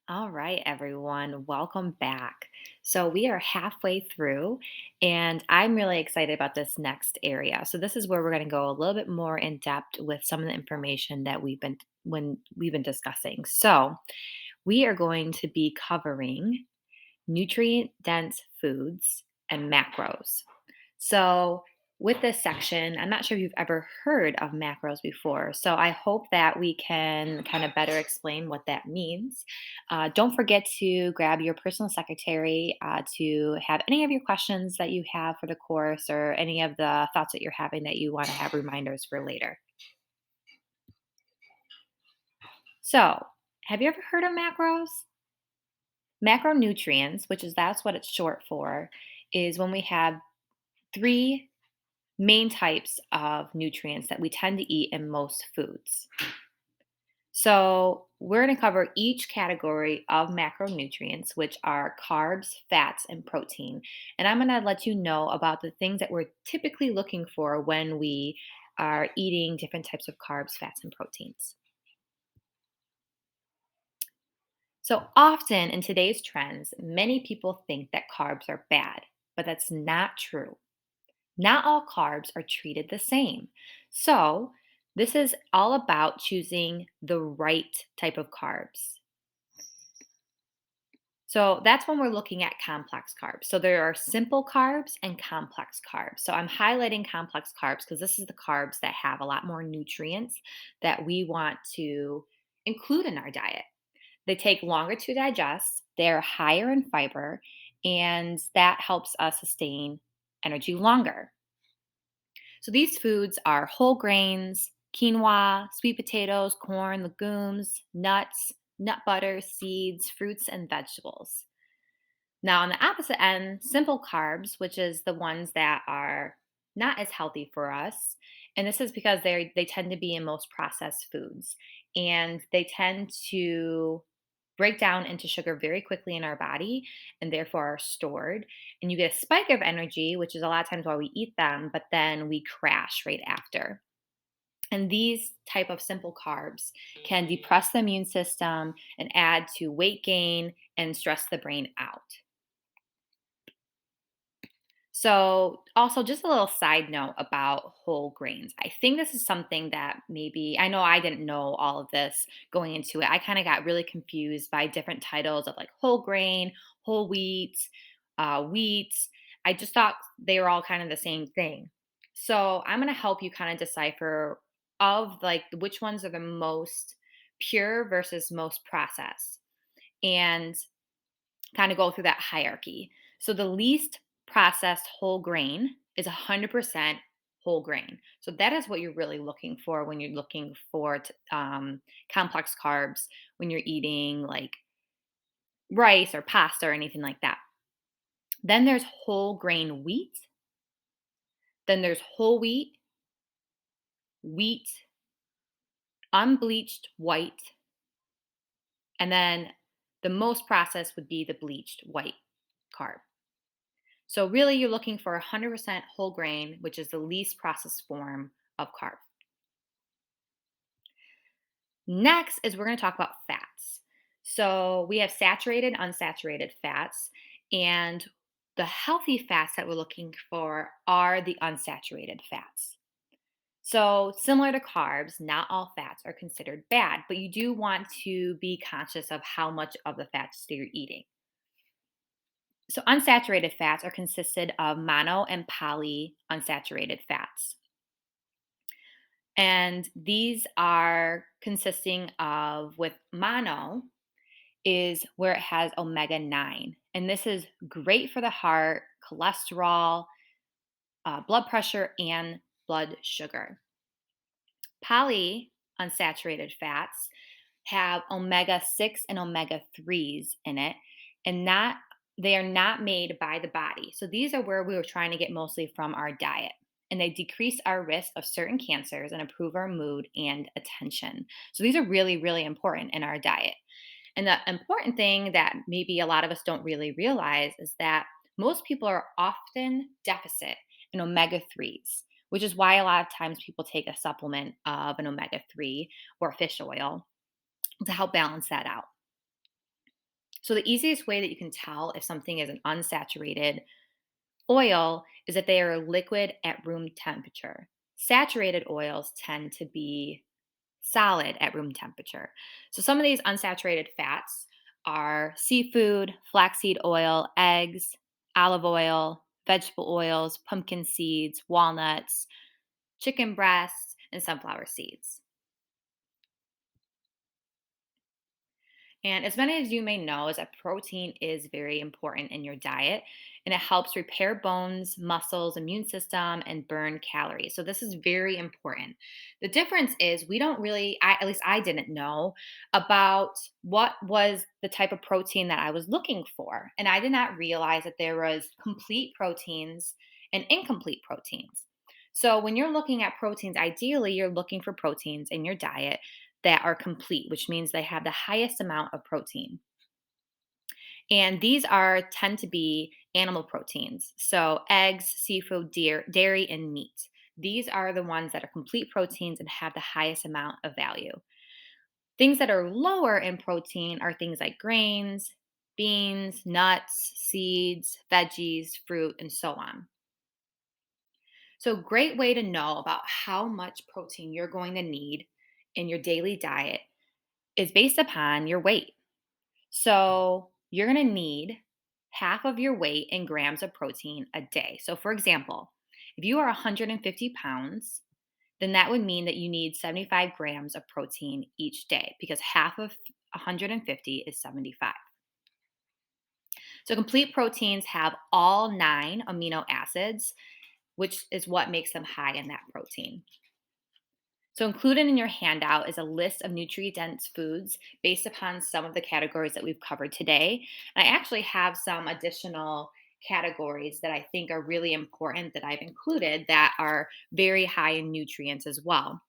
All right, everyone, welcome back. So, we are halfway through, and I'm really excited about this next area. So, this is where we're going to go a little bit more in depth with some of the information that we've been discussing. So, we are going to be covering nutrient dense foods and macros. So, with this section, I'm not sure if you've ever heard of macros before. So, I hope that we can kind of better explain what that means. Don't forget to grab your personal secretary to have any of your questions that you have for the course or any of the thoughts that you're having that you want to have reminders for later. So, have you ever heard of macros? Macronutrients, which is that's what it's short for, is when we have three main types of nutrients that we tend to eat in most foods. So, we're going to cover each category of macronutrients, which are carbs, fats, and protein. And I'm going to let you know about the things that we're typically looking for when we are eating different types of carbs, fats, and proteins. So, often in today's trends, many people think that carbs are bad, but that's not true. Not all carbs are treated the same. So, this is all about choosing the right type of carbs. So, that's when we're looking at complex carbs. So, there are simple carbs and complex carbs. So, I'm highlighting complex carbs because this is the carbs that have a lot more nutrients that we want to include in our diet. They take longer to digest, they're higher in fiber, and that helps us sustain energy longer. So these foods are whole grains, quinoa, sweet potatoes, corn, legumes, nuts, nut butter, seeds, fruits, and vegetables. Now, on the opposite end, simple carbs, which is the ones that are not as healthy for us. And this is because they tend to be in most processed foods and they tend to break down into sugar very quickly in our body and therefore are stored. And you get a spike of energy, which is a lot of times why we eat them, but then we crash right after. And these type of simple carbs can depress the immune system and add to weight gain and stress the brain out. So, also, just a little side note about whole grains. I think this is something that maybe I know I didn't know all of this going into it. I kind of got really confused by different titles of like whole grain, whole wheat. I just thought they were all kind of the same thing. So, I'm going to help you kind of decipher of like which ones are the most pure versus most processed and kind of go through that hierarchy. So the least processed whole grain is 100% whole grain. So that is what you're really looking for when you're looking for complex carbs when you're eating like rice or pasta or anything like that. Then there's whole grain wheat. Then there's whole wheat, unbleached white, and then the most processed would be the bleached white carb. So really you're looking for 100% whole grain, which is the least processed form of carb. Next is we're going to talk about fats. So we have saturated, unsaturated fats, and the healthy fats that we're looking for are the unsaturated fats. So, similar to carbs, not all fats are considered bad, but you do want to be conscious of how much of the fats that you're eating. So, unsaturated fats are consisted of mono and poly unsaturated fats. And these are consisting of, with mono, is where it has omega 9. And this is great for the heart, cholesterol, blood pressure, and blood sugar. Poly unsaturated fats have omega 6 and omega 3s in it, and not they are not made by the body. So these are where we were trying to get mostly from our diet. And they decrease our risk of certain cancers and improve our mood and attention. So these are really, really important in our diet. And the important thing that maybe a lot of us don't really realize is that most people are often deficit in omega 3s, which is why a lot of times people take a supplement of an omega 3 or fish oil to help balance that out. So, the easiest way that you can tell if something is an unsaturated oil is if they are liquid at room temperature. Saturated oils tend to be solid at room temperature. So, some of these unsaturated fats are seafood, flaxseed oil, eggs, olive oil, vegetable oils, pumpkin seeds, walnuts, chicken breasts, and sunflower seeds. And as many as you may know, is that protein is very important in your diet and it helps repair bones, muscles, immune system, and burn calories. So this is very important. The difference is we don't really, at least I didn't know about what was the type of protein that I was looking for. And I did not realize that there was complete proteins and incomplete proteins. So when you're looking at proteins, ideally you're looking for proteins in your diet that are complete, which means they have the highest amount of protein. And these are tend to be animal proteins. So eggs, seafood, dairy, and meat. These are the ones that are complete proteins and have the highest amount of value. Things that are lower in protein are things like grains, beans, nuts, seeds, veggies, fruit, and so on. So, great way to know about how much protein you're going to need in your daily diet is based upon your weight. So you're going to need half of your weight in grams of protein a day. So, for example, if you are 150 pounds, then that would mean that you need 75 grams of protein each day because half of 150 is 75. So, complete proteins have all 9 amino acids, which is what makes them high in that protein. So, included in your handout is a list of nutrient dense foods based upon some of the categories that we've covered today. And I actually have some additional categories that I think are really important that I've included that are very high in nutrients as well.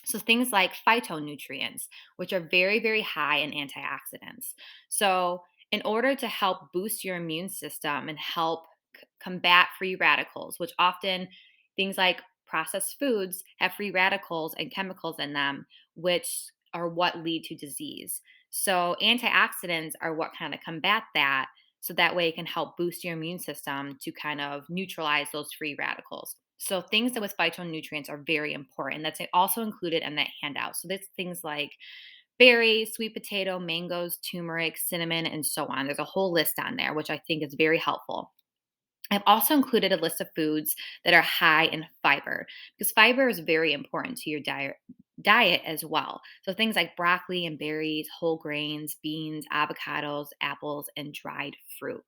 So, things like phytonutrients, which are very, very high in antioxidants. So, in order to help boost your immune system and help combat free radicals, which often things like processed foods have free radicals and chemicals in them, which are what lead to disease. So, antioxidants are what kind of combat that. So that way it can help boost your immune system to kind of neutralize those free radicals. So things that with phytonutrients are very important. That's also included in that handout. So there's things like berries, sweet potato, mangoes, turmeric, cinnamon, and so on. There's a whole list on there, which I think is very helpful. I've also included a list of foods that are high in fiber because fiber is very important to your diet as well. So things like broccoli and berries, whole grains, beans, avocados, apples, and dried fruit.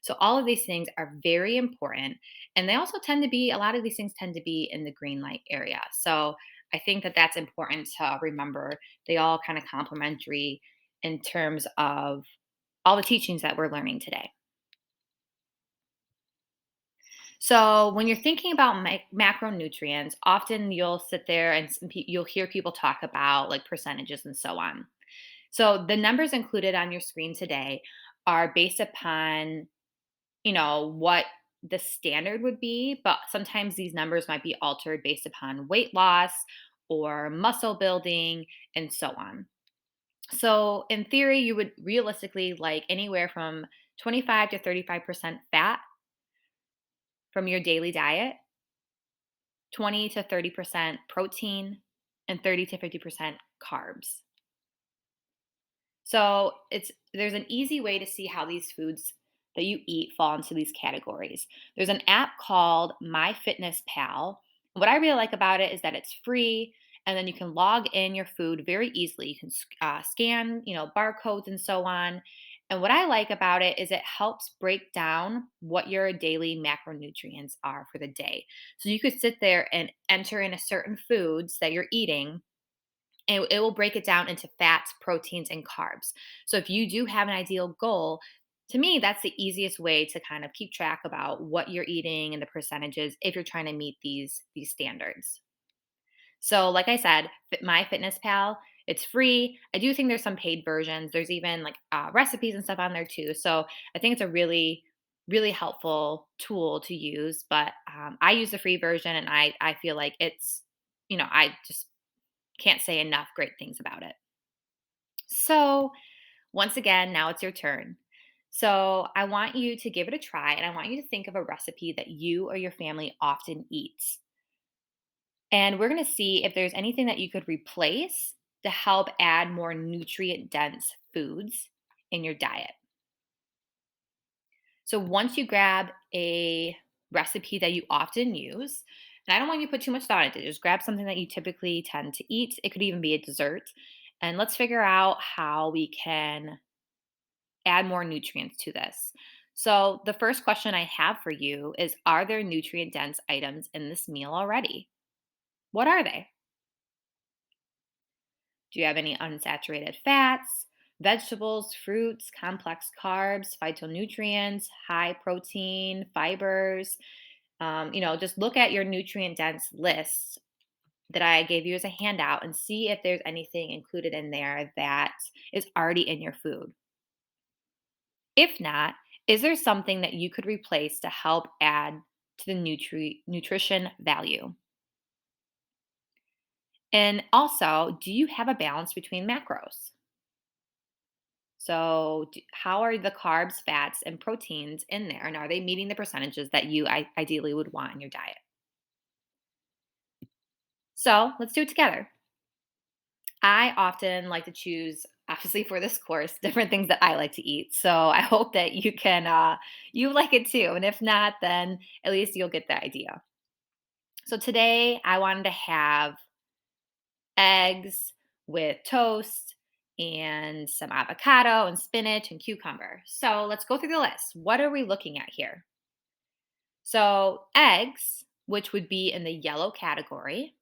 So all of these things are very important and they also tend to be a lot of these things tend to be in the green light area. So I think that that's important to remember. They all kind of complementary in terms of all the teachings that we're learning today. So when you're thinking about macronutrients, often you'll sit there and you'll hear people talk about like percentages and so on. So the numbers included on your screen today are based upon, what the standard would be, but sometimes these numbers might be altered based upon weight loss or muscle building and so on. So in theory, you would realistically like anywhere from 25 to 35% fat from your daily diet, 20 to 30% protein, and 30 to 50% carbs. So there's an easy way to see how these foods that you eat fall into these categories. There's an app called MyFitnessPal. What I really like about it is that it's free, and then you can log in your food very easily. You can scan, barcodes and so on. And what I like about it is it helps break down what your daily macronutrients are for the day. So you could sit there and enter in a certain foods that you're eating and it will break it down into fats, proteins, and carbs. So if you do have an ideal goal, to me, that's the easiest way to kind of keep track about what you're eating and the percentages if you're trying to meet these standards. So, like I said, MyFitnessPal, it's free. I do think there's some paid versions. There's even like recipes and stuff on there too. So I think it's a really, really helpful tool to use. But I use the free version, and I feel like I just can't say enough great things about it. So, Once again, now it's your turn. So I want you to give it a try and I want you to think of a recipe that you or your family often eats. And we're going to see if there's anything that you could replace to help add more nutrient dense foods in your diet. So once you grab a recipe that you often use, and I don't want you to put too much thought into it, just grab something that you typically tend to eat. It could even be a dessert. And let's figure out how we can add more nutrients to this. So, the first question I have for you is: are there nutrient dense items in this meal already? What are they? Do you have any unsaturated fats, vegetables, fruits, complex carbs, phytonutrients, high protein, fibers? Just look at your nutrient dense list that I gave you as a handout and see if there's anything included in there that is already in your food. If not, is there something that you could replace to help add to the nutrition value? And also, do you have a balance between macros? So, how are the carbs, fats, and proteins in there? And are they meeting the percentages that you ideally would want in your diet? So, let's do it together. I often like to choose, obviously, for this course, different things that I like to eat. So, I hope that you like it too. And if not, then at least you'll get the idea. So, today I wanted to have eggs with toast and some avocado and spinach and cucumber. So let's go through the list. What are we looking at here? So, eggs, which would be in the yellow category,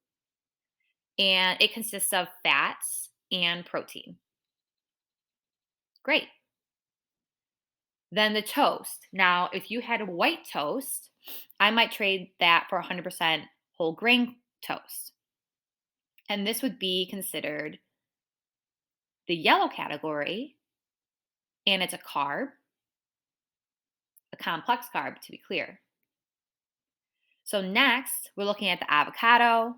and it consists of fats and protein. Great. Then the toast. Now, if you had a white toast, I might trade that for 100% whole grain toast. And this would be considered the yellow category, and it's a carb, a complex carb to be clear. So next, we're looking at the avocado.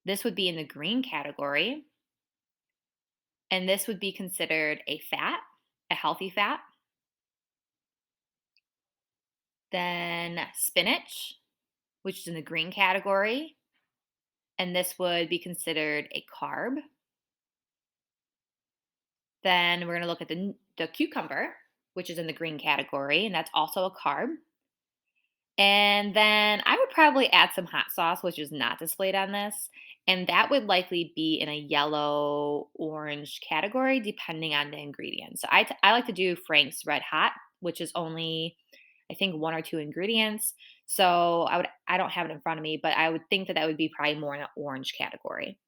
This would be in the green category, and this would be considered a fat, a healthy fat. Then spinach, which is in the green category, and this would be considered a carb. Then we're going to look at the cucumber, which is in the green category, and that's also a carb. And then I would probably add some hot sauce, which is not displayed on this. And that would likely be in a yellow orange category, depending on the ingredients. So I like to do Frank's Red Hot, which is only, I think, one or two ingredients. So I don't have it in front of me, but I would think that that would be probably more in the orange category.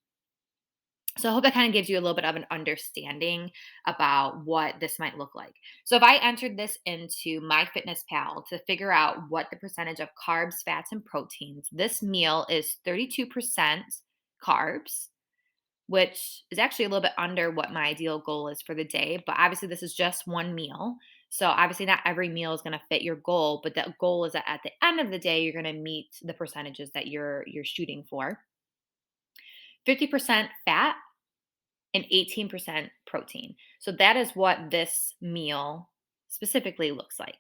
So I hope that kind of gives you a little bit of an understanding about what this might look like. So if I entered this into MyFitnessPal to figure out what the percentage of carbs, fats, and proteins, this meal is 32% carbs, which is actually a little bit under what my ideal goal is for the day. But obviously, this is just one meal. So obviously, not every meal is going to fit your goal, but the goal is that at the end of the day, you're going to meet the percentages that you're shooting for. 50% fat and 18% protein. So that is what this meal specifically looks like.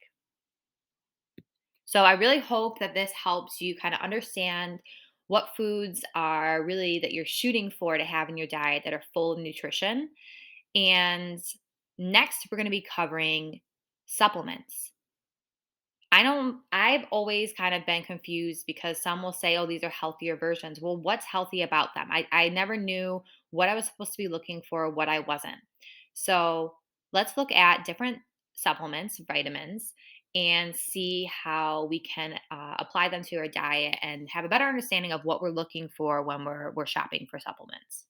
So I really hope that this helps you kind of understand what foods are really that you're shooting for to have in your diet that are full of nutrition. And next, we're going to be covering supplements. I've always kind of been confused because some will say, oh, these are healthier versions. Well, what's healthy about them? I never knew what I was supposed to be looking for, what I wasn't. So let's look at different supplements, vitamins, and see how we can apply them to our diet and have a better understanding of what we're looking for when we're shopping for supplements.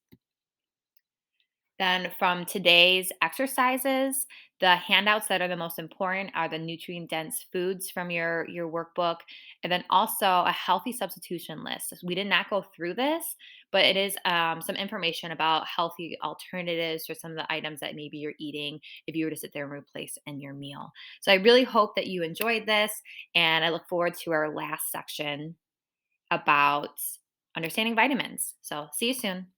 Then from today's exercises, the handouts that are the most important are the nutrient dense foods from your workbook, and then also a healthy substitution list. We did not go through this, but it is some information about healthy alternatives for some of the items that maybe you're eating if you were to sit there and replace in your meal. So I really hope that you enjoyed this, and I look forward to our last section about understanding vitamins. So see you soon.